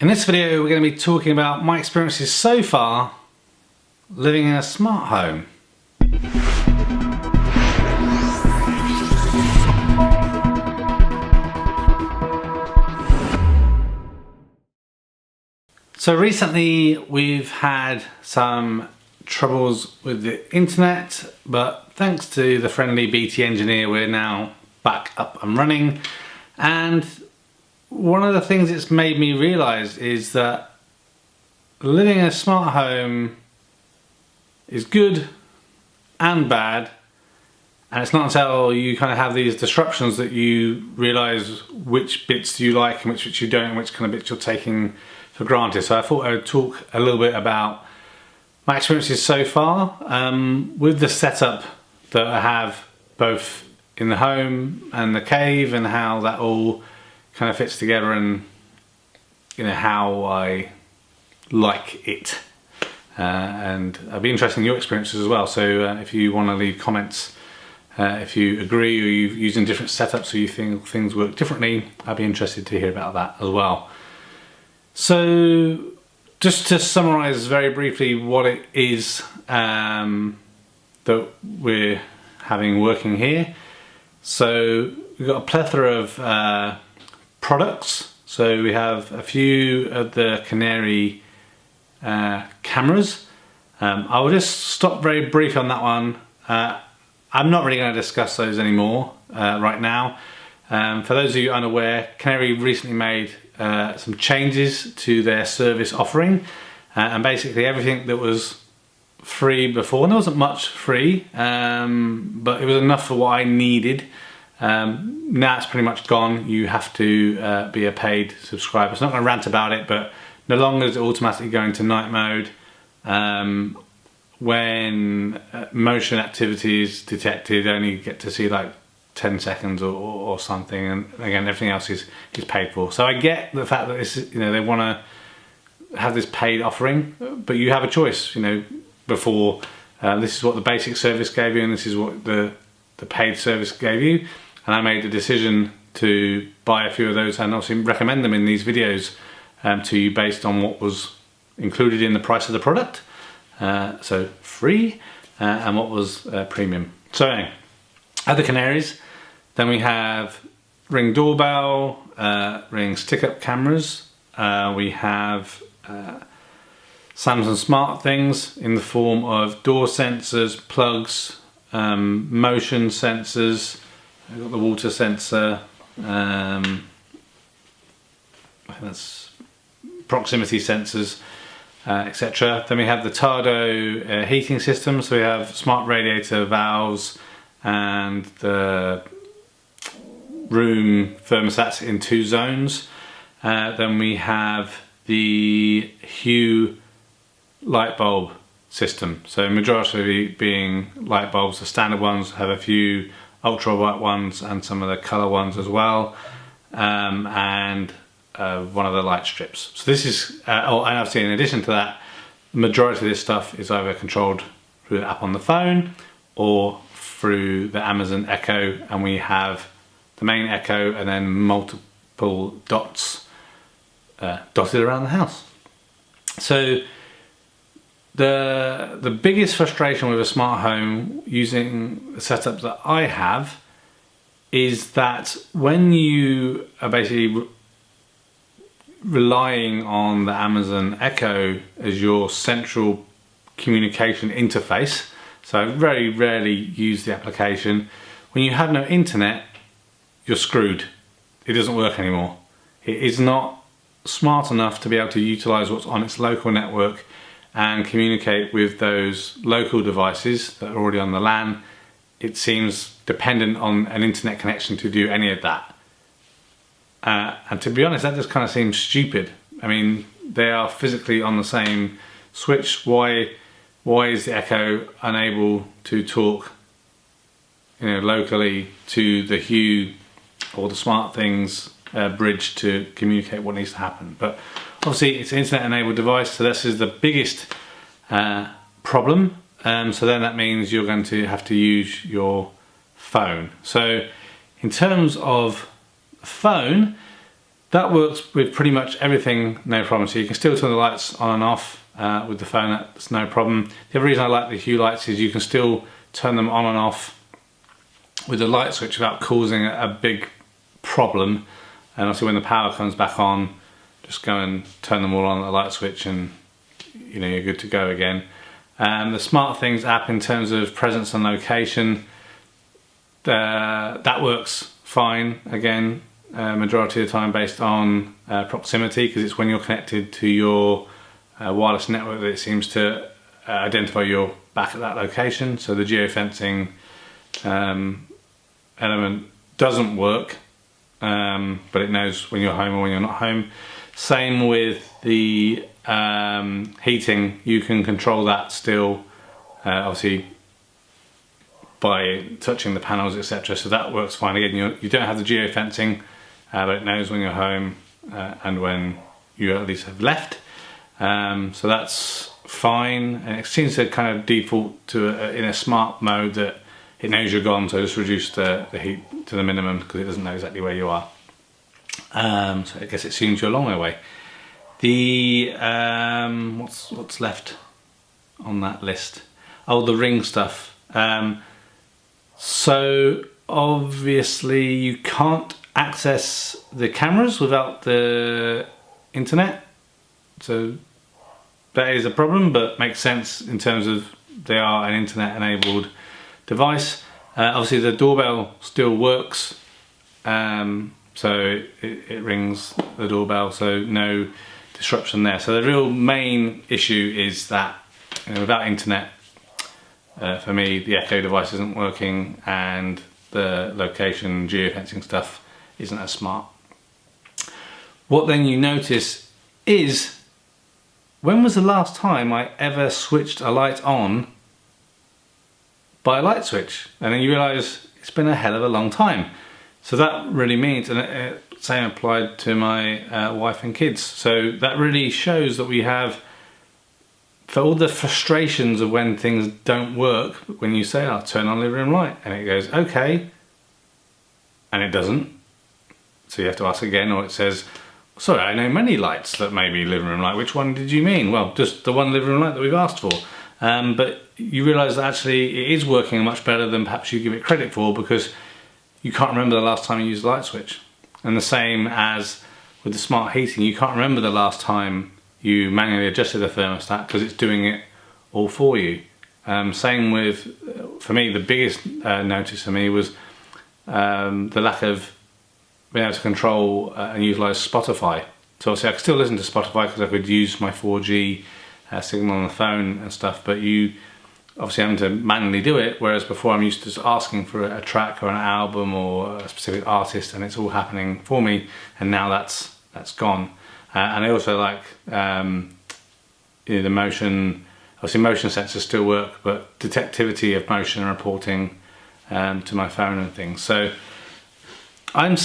In this video we're going to be talking about my experiences so far living in a smart home. So recently we've had some troubles with the internet, but thanks to the friendly BT engineer we're now back up and running. And one of the things it's made me realise is that living in a smart home is good and bad, and it's not until you kind of have these disruptions that you realise which bits you like and which you don't, and which kind of bits you're taking for granted. So I thought I would talk a little bit about my experiences so far with the setup that I have both in the home and the cave, and how that all kind of fits together, and how I like it. And I'd be interested in your experiences as well. So if you want to leave comments, if you agree or you're using different setups or you think things work differently, I'd be interested to hear about that as well. So just to summarise very briefly what it is that we're having working here. So we've got a plethora of products. So we have a few of the Canary cameras. I will just stop very brief on that one. I'm not really going to discuss those anymore right now. For those of you unaware, Canary recently made some changes to their service offering, and basically everything that was free before, and there wasn't much free, but it was enough for what I needed. Now it's pretty much gone. You have to be a paid subscriber. So I'm not going to rant about it, but no longer is it automatically going to night mode. When motion activity is detected, only get to see like 10 seconds or something, and again everything else is paid for. So I get the fact that this, they want to have this paid offering, but you have a choice. Before this is what the basic service gave you, and this is what the paid service gave you. And I made the decision to buy a few of those, and obviously recommend them in these videos to you based on what was included in the price of the product. So free, and what was premium. So anyway, other Canaries, then we have Ring doorbell, Ring stick-up cameras. We have Samsung SmartThings in the form of door sensors, plugs, motion sensors. We've got the water sensor, I think that's proximity sensors, etc. Then we have the Tado heating system. So we have smart radiator valves and the room thermostats in 2 zones. Then we have the Hue light bulb system. So majority being light bulbs. The standard ones have a few ultra white ones and some of the color ones as well, and one of the light strips. So this is, and obviously in addition to that, the majority of this stuff is either controlled through the app on the phone or through the Amazon Echo, and we have the main Echo and then multiple dots dotted around the house. So the biggest frustration with a smart home using the setup that I have is that when you are basically relying on the Amazon Echo as your central communication interface, so I very rarely use the application. When you have no internet, you're screwed. It doesn't work anymore. It is not smart enough to be able to utilize what's on its local network and communicate with those local devices that are already on the LAN. It seems dependent on an internet connection to do any of that. And to be honest, that just kind of seems stupid. I mean, they are physically on the same switch. Why is the Echo unable to talk locally to the Hue or the SmartThings bridge to communicate what needs to happen? But obviously it's an internet enabled device, so this is the biggest problem. So then that means you're going to have to use your phone. So in terms of phone, that works with pretty much everything, no problem. So you can still turn the lights on and off with the phone, that's no problem. The other reason I like the Hue lights is you can still turn them on and off with the light switch without causing a big problem. And also when the power comes back on, just go and turn them all on at the light switch and you're good to go again. The SmartThings app, in terms of presence and location, that works fine again, majority of the time based on proximity, because it's when you're connected to your wireless network that it seems to identify you're back at that location. So the geofencing element doesn't work, but it knows when you're home or when you're not home. Same with the heating, you can control that still, obviously by touching the panels, etc. So that works fine. Again, you don't have the geofencing, but it knows when you're home and when you at least have left. So that's fine, and it seems to kind of default to in a smart mode that it knows you're gone, so just reduce the heat to the minimum because it doesn't know exactly where you are. So I guess it assumes you're a long way away. The what's left on that list? Oh, the Ring stuff. So obviously you can't access the cameras without the internet, so that is a problem, but makes sense in terms of they are an internet enabled device. Obviously the doorbell still works, so it rings the doorbell, so no disruption there. So the real main issue is that without internet, for me the Echo device isn't working and the location geofencing stuff isn't as smart. What then you notice is, when was the last time I ever switched a light on by a light switch? And then you realise it's been a hell of a long time. So that really means, and same applied to my wife and kids. So that really shows that we have, for all the frustrations of when things don't work, when you say, "I'll turn on living room light," and it goes, "Okay," and it doesn't. So you have to ask again, or it says, "Sorry, I know many lights that may be living room light. Which one did you mean?" Well, just the one living room light that we've asked for. But you realise that actually it is working much better than perhaps you give it credit for, because you can't remember the last time you used a light switch. And the same as with the smart heating, you can't remember the last time you manually adjusted the thermostat because it's doing it all for you. Same with, for me, the biggest notice for me was the lack of being able to control and utilise Spotify. So obviously I could still listen to Spotify because I could use my 4G signal on the phone and stuff, but you obviously having to manually do it, whereas before I'm used to just asking for a track or an album or a specific artist and it's all happening for me, and now that's gone. And I also like the motion, obviously motion sensors still work, but detectivity of motion and reporting to my phone and things. So I'm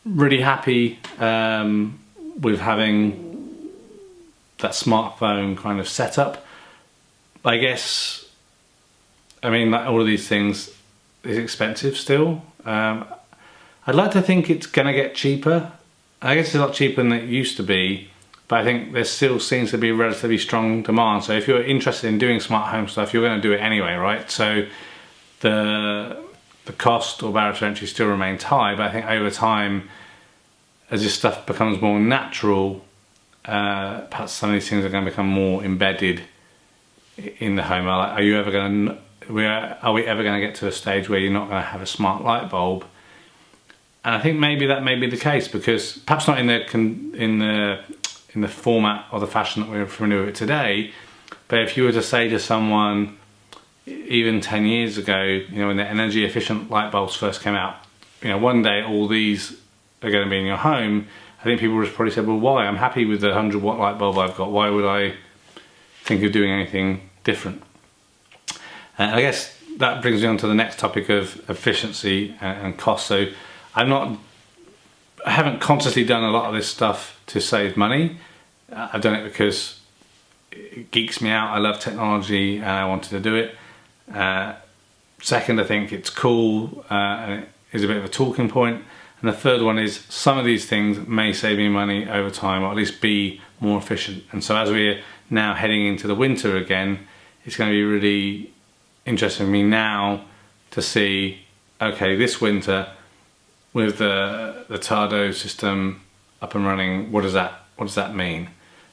really happy with having that smartphone kind of setup. I guess, I mean, like all of these things is expensive still. I'd like to think it's gonna get cheaper. I guess it's a lot cheaper than it used to be, but I think there still seems to be relatively strong demand. So if you're interested in doing smart home stuff, you're gonna do it anyway, right? So the cost or barrier to entry still remains high, but I think over time, as this stuff becomes more natural, perhaps some of these things are going to become more embedded in the home. Are we ever going to get to a stage where you're not going to have a smart light bulb? And I think maybe that may be the case, because perhaps not in the format or the fashion that we're familiar with today, but if you were to say to someone, even 10 years ago, when the energy efficient light bulbs first came out, one day all these are going to be in your home, I think people would probably say, well, why? I'm happy with the 100-watt light bulb I've got. Why would I think of doing anything different? I guess that brings me on to the next topic of efficiency and cost. So I haven't consciously done a lot of this stuff to save money. I've done it because it geeks me out. I love technology and I wanted to do it. Second, I think it's cool and it is a bit of a talking point. And And the third one is some of these things may save me money over time, or at least be more efficient. And so as we're now heading into the winter again, it's going to be really interesting for me now to see, okay, this winter with the Tado system up and running, what does that mean?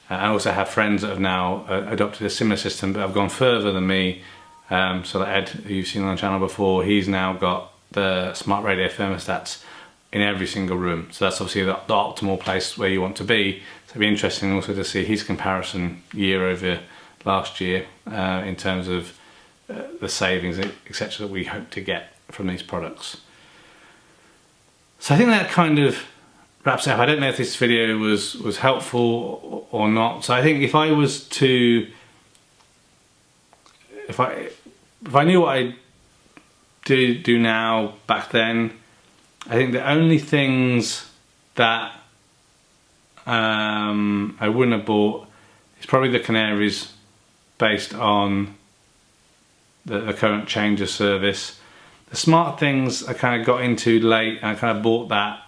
I also have friends that have now adopted a similar system, but have gone further than me. So that Ed, who you've seen on the channel before, he's now got the smart radio thermostats in every single room. So that's obviously the optimal place where you want to be. So it'd be interesting also to see his comparison year over last year in terms of the savings, etc., that we hope to get from these products. So I think that kind of wraps it up. I don't know if this video was helpful or not. So I think if I was to, if I knew what I do now back then, I think the only things that I wouldn't have bought is probably the Canaries, based on the current changer service. The Smart Things I kind of got into late, and I kind of bought that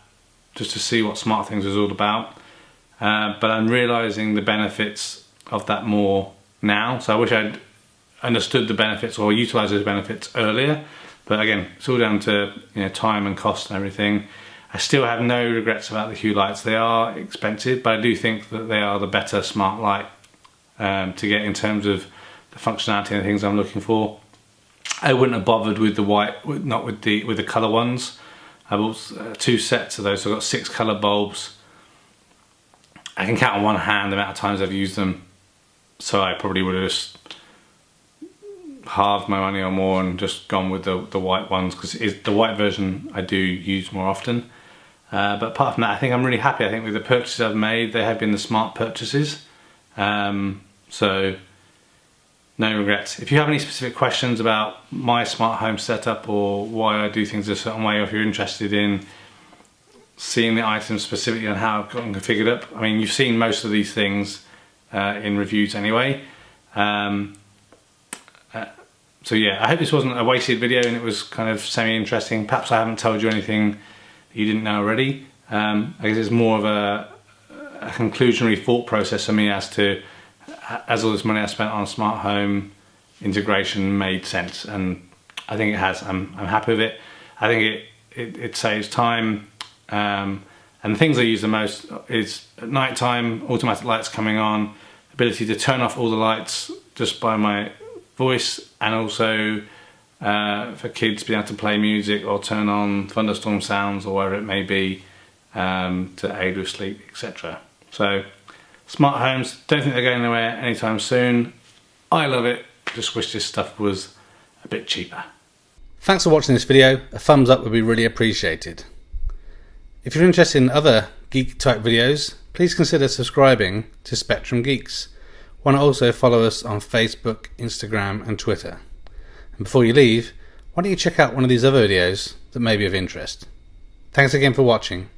just to see what Smart Things was all about. But I'm realising the benefits of that more now. So I wish I'd understood the benefits or utilised those benefits earlier. But again, it's all down to time and cost and everything. I still have no regrets about the Hue lights. They are expensive, but I do think that they are the better smart light to get in terms of the functionality and the things I'm looking for. I wouldn't have bothered with the white, not with the colour ones. I bought 2 sets of those, so I've got 6 colour bulbs. I can count on one hand the amount of times I've used them, so I probably would have just halved my money or more and just gone with the white ones, because the white version I do use more often. But apart from that, I think I'm really happy. I think with the purchases I've made, they have been the smart purchases. So no regrets. If you have any specific questions about my smart home setup or why I do things a certain way, or if you're interested in seeing the items specifically and how I've got them configured up, I mean, you've seen most of these things in reviews anyway. So yeah, I hope this wasn't a wasted video and it was kind of semi-interesting. Perhaps I haven't told you anything that you didn't know already. I guess it's more of a conclusionary thought process for me as to, as all this money I spent on smart home integration made sense, and I think it has. I'm happy with it. I think it saves time, and the things I use the most is at night time, automatic lights coming on, ability to turn off all the lights just by my voice, and also for kids being able to play music or turn on thunderstorm sounds or whatever it may be to aid with sleep, etc. So smart homes, don't think they're going anywhere anytime soon. I love it, just wish this stuff was a bit cheaper. Thanks for watching this video. A thumbs up would be really appreciated. If you're interested in other geek type videos, please consider subscribing to Spectrum Geeks. Why not also follow us on Facebook, Instagram and Twitter. And before you leave, why don't you check out one of these other videos that may be of interest. Thanks again for watching.